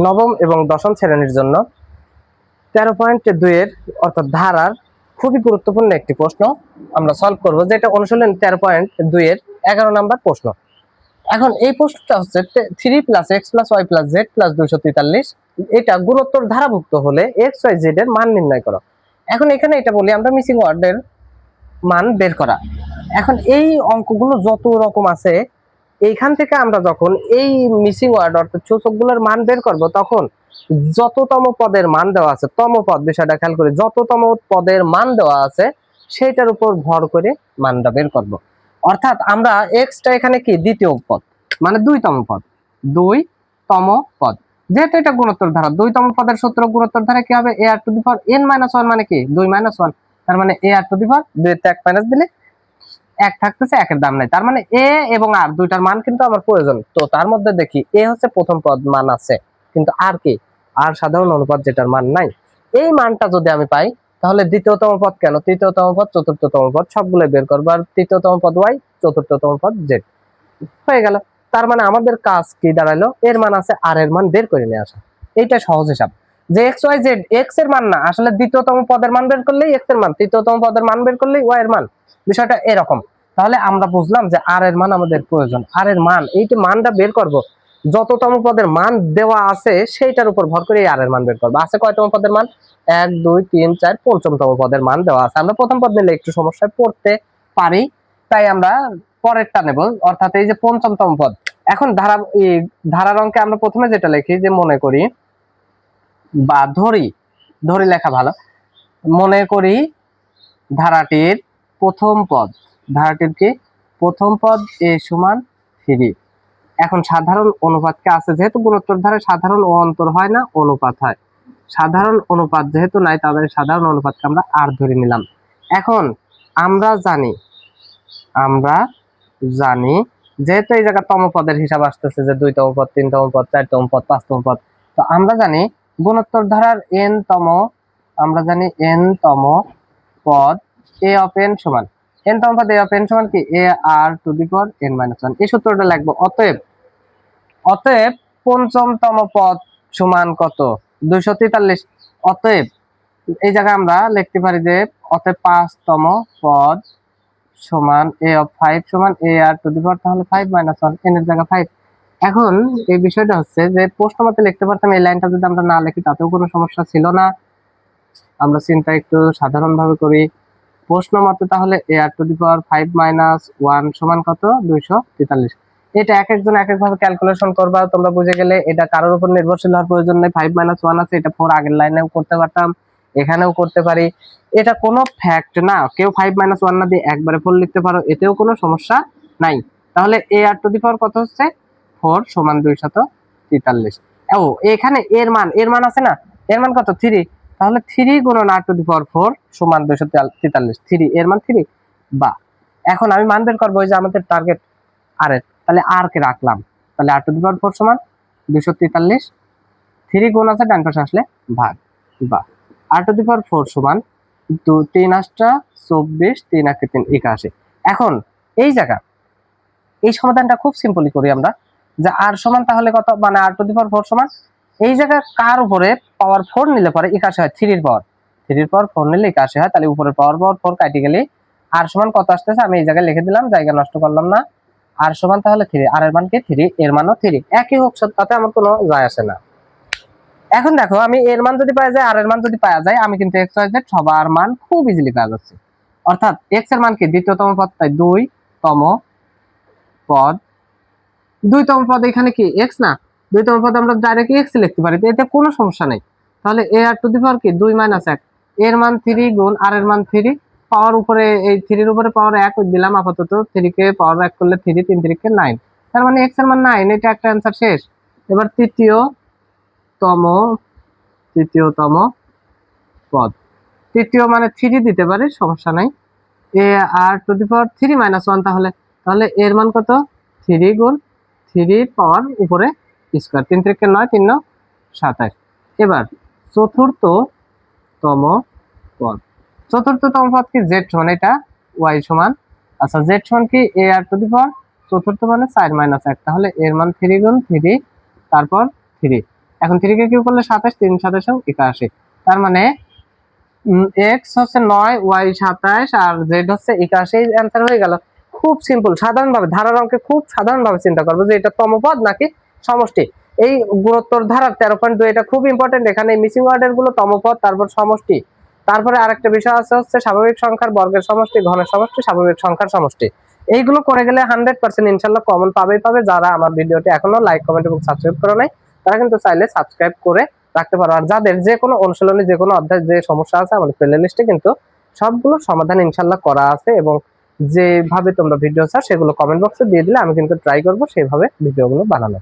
নবম এবং দশম শ্রেণীর জন্য 13.2 এর অর্থাৎ ধারার খুবই গুরুত্বপূর্ণ একটি প্রশ্ন আমরা সলভ করব, যেটা অনুশীলন 13.2 এর 11 নম্বর প্রশ্ন। এখন এই প্রশ্নটা হচ্ছে 3 + x + y + z + 243, এটা গুণোত্তর ধারাভুক্ত হলে x y z এর মান নির্ণয় করো। এখন এখানে এটা বলি আমরা মিসিং ওয়ার্ডের মান বের করা। এখন এই অঙ্কগুলো যত রকম আছে, এইখান থেকে আমরা যখন এই মিসিং ওয়ার্ড অর্থাৎ সূচকগুলোর মান বের করব, তখন যততম পদের মান দেওয়া আছে, তম পদ বিষয়টা খেয়াল করে, যততম পদের মান দেওয়া আছে সেটার উপর ভর করে মানটা বের করব। অর্থাৎ আমরা এক্সটা এখানে কি দ্বিতীয় পদ, মানে দুইতম পদ, দুইতম পদ। যেহেতু এটা গুণোত্তর ধারা, দুইতম পদের সূত্র গুণোত্তর ধারা কি হবে, a r to the power n - 1 মানে কি 2 - 1, তার মানে a r টু দি পাওয়ার 2 তে 1 মাইনাস দিলে 1 থাকতেছে, 1 এর দাম নাই, তার মানে a এবং r দুইটার মান কিন্তু আমার প্রয়োজন। তো তার মধ্যে দেখি a হচ্ছে প্রথম পদ, মান আছে, কিন্তু r কি, r সাধারণ অনুপাত যেটার মান নাই। এই মানটা যদি আমি পাই, তাহলে দ্বিতীয়তম পদ কেন, তৃতীয়তম পদ, চতুর্থতম পদ সবগুলো বের করবো, আর তৃতীয়তম পদ y, চতুর্থতম পদ z হয়ে গেল। তার মানে আমাদের কাজ কি দাঁড়ালো, এর মান আছে, r এর মান বের করে নিয়ে আসা। এইটা সহজ হিসাব যে x y z x এর মান না, আসলে দ্বিতীয়তম পদের মান বের করলেই x এর মান, তৃতীয়তম পদের মান বের করলেই y এর মান, বিষয়টা এরকম। তাহলে আমরা বুঝলাম যে r এর মান আমাদের প্রয়োজন, r এর মান, এইটা মানটা বের করব, যততম পদের মান দেওয়া আছে সেইটার উপর ভর করে r এর মান বের করব। আছে কয়তম পদের মান, 1 2 3 4, পঞ্চমতম পদের মান দেওয়া আছে। আমরা প্রথম পদ নিলে একটু সমস্যায় পড়তে পারি, তাই আমরা পরেরটা নেব, অর্থাৎ এই যে পঞ্চমতম পদ। এখন ধারার অঙ্কে আমরা প্রথমে যেটা লিখি, যে মনে করি বা ধরি, ধরি লেখা ভালো, মনে করি ধারাটির প্রথম পদ, ধারাটির কি প্রথম পদ a সমান 3। এখন সাধারণ অনুপাতকে আছে, যেহেতু গুণোত্তর ধারায় সাধারণ ও অন্তর হয় না, অনুপাত হয়। সাধারণ অনুপাত যেহেতু নাই, তাদের সাধারণ অনুপাতকে আমরা আর ধরে নিলাম। এখন আমরা জানি, আমরা জানি যেহেতু এই জায়গা তম পদের হিসাব আসতেছে, যে 2তম পদ, 3তম পদ, 4তম পদ, 5তম পদ, তো আমরা জানি গুণোত্তর ধারার n তম, আমরা জানি n তম পদ a অফ n সমান, n তম পদ a অফ n সমান কি a r to the power n - 1। এই সূত্রটা লিখবো। অতএব অতএব পঞ্চমতম পদ সমান কত, 243। অতএব এই জায়গায় আমরা লিখতে পারি যে অতএব 5তম পদ সমান a অফ 5 সমান a r টু দি পাওয়ার, তাহলে 5 - 1, n এর জায়গা 5। এখন এই বিষয়টা হচ্ছে যে প্রশ্ন মতে লিখতে পারতাম, এই লাইনটা যদি আমরা না লিখি তাতেও কোনো সমস্যা ছিল না। আমরা চিন্তা একটু সাধারণ ভাবে করি, প্রশ্ন মতে তাহলে a r টু দি পাওয়ার 5 - 1 সমান কত, 243। এটা এক একজন এক এক ভাবে ক্যালকুলেশন করবা, তোমরা বুঝে গেলে। এটা কারোর উপর নির্ভরশীল হওয়ার প্রয়োজন নেই। 5 - 1 আছে, এটা 4 আগের লাইনেও করতে পারতাম, এখানেও করতে পারি। এটা কোনো ফ্যাক্ট না, কেউ 5 - 1 না দিয়ে একবারে 4 লিখতে পারো, এতেও কোনো সমস্যা নাই। তাহলে a r টু দি পাওয়ার কত হচ্ছে, 4 সমান 243। ও এখানে এর মান, এর মান আছে না, এর মান কত, 3। তাহলে 3 গুণন r টু দি পাওয়ার 4 সমান 243, 3 এর মান 3। বা এখন আমি মান বের করবো, ওই যে আমাদের টার্গেট আর এর, তাহলে আর কে রাখলাম, তাহলে r টু দি পাওয়ার 4 সমান 243, 3 গুণ আছে ডান পাশে আসলে ভাগ। বা r টু দি পাওয়ার 4 সমান 3 × 8 = 24, 3 × 1 = 3, 81। এখন এই জায়গা এই সমাধানটা খুব সিম্পলি করি আমরা, যে r সমান তাহলে কত, মানে r টু দি পাওয়ার 4 সমান, এই জায়গা কার উপরে পাওয়ার 4 নিলে পরে 81 হয়, 3 এর পাওয়ার, 3 এর পাওয়ার 4 নিলে 81 হয়, তাহলে উপরের পাওয়ার 4 কাটি গেলে r সমান কত আসতেছে, আমি এই জায়গায় লিখে দিলাম, জায়গা নষ্ট করলাম না। r সমান তাহলে 3, r এর মান কি 3, এর মানও 3, একই হোক, তাতে আমার কোনো যায় আসে না। এখন দেখো, আমি এর মান যদি পাওয়া যায়, r এর মান যদি পাওয়া যায়, আমি কিন্তু x y z সবার মান খুব ইজিলি পাওয়া যাচ্ছে। অর্থাৎ x এর মান কি দ্বিতীয়তম পদ, তাই 2তম পদ, 2তম পদ এখানে কি x না, 2তম পদ আমরা ডাইরেক্ট x লিখতে পারি, এতে কোনো সমস্যা নেই। তাহলে a r টু দি পাওয়ার কি 2 - 1, এর মান 3 গুণ r এর মান 3, পাওয়ার উপরে এই 3 এর উপরে পাওয়ার 1 দিলাম আপাতত, 3 কে পাওয়ার 1 করলে 3, 3 3 কে 9, তার মানে x এর মান 9। এটা একটা অ্যানসার শেষ। এবার তৃতীয়তম পদ, তৃতীয় মানে 3 দিতে পারে, সমস্যা নাই। a r টু দি পাওয়ার 3 - 1, তাহলে তাহলে এর মান কত, 3 গুণ 3 পাওয়ার উপরে স্কয়ার, 3 3 9, 3 9 27। এবার চতুর্থতম পদ, চতুর্থতম পদ কি z সমান, এটা y সমান, আচ্ছা z সমান কি a r টু দি পাওয়ার চতুর্থ মানে 4 - 1, তাহলে এর মান 3 গুণ 3 তারপর 3। এখন 3 কে কিউব করলে 27, 3 27 81। তার মানে এক্স হচ্ছে 9, ওয়াই 27 আর জেড হচ্ছে 81। অ্যান্সার হয়ে গেল। খুব সিম্পল, সাধারণভাবে ধারার অঙ্কে খুব সাধারণভাবে চিন্তা করবো যে এটা তমপদ নাকি সমষ্টি। এই গুণোত্তর ধারার 13.2 এটা খুব ইম্পর্টেন্ট। এখানে মিসিং ওয়ার্ডের গুলো তমপদ, তারপর সমষ্টি, তারপরে আরেকটা বিষয় আছে হচ্ছে স্বাভাবিক সংখ্যার বর্গের সমষ্টি, ঘনের সমষ্টি, স্বাভাবিক সংখ্যার সমষ্টি। এইগুলো করে গেলে 100% ইনশাল্লাহ কমন পাবে। যারা আমার ভিডিওটি এখনো লাইক, কমেন্ট এবং সাবস্ক্রাইব করে নাই তারা কিন্তু চাইলে সাবস্ক্রাইব করে রাখতে পারো। আর যাদের যে কোনো অনুশীলনে যে কোনো অধ্যায় যে সমস্যা আছে আমাদের প্লে লিস্টে কিন্তু সবগুলো সমাধান ইনশাল্লাহ করা আছে, এবং যেভাবে তোমরা ভিডিও চাও সেগুলো কমেন্ট বক্সে দিয়ে দিলে আমি কিন্তু ট্রাই করবো সেইভাবে ভিডিওগুলো বানানো।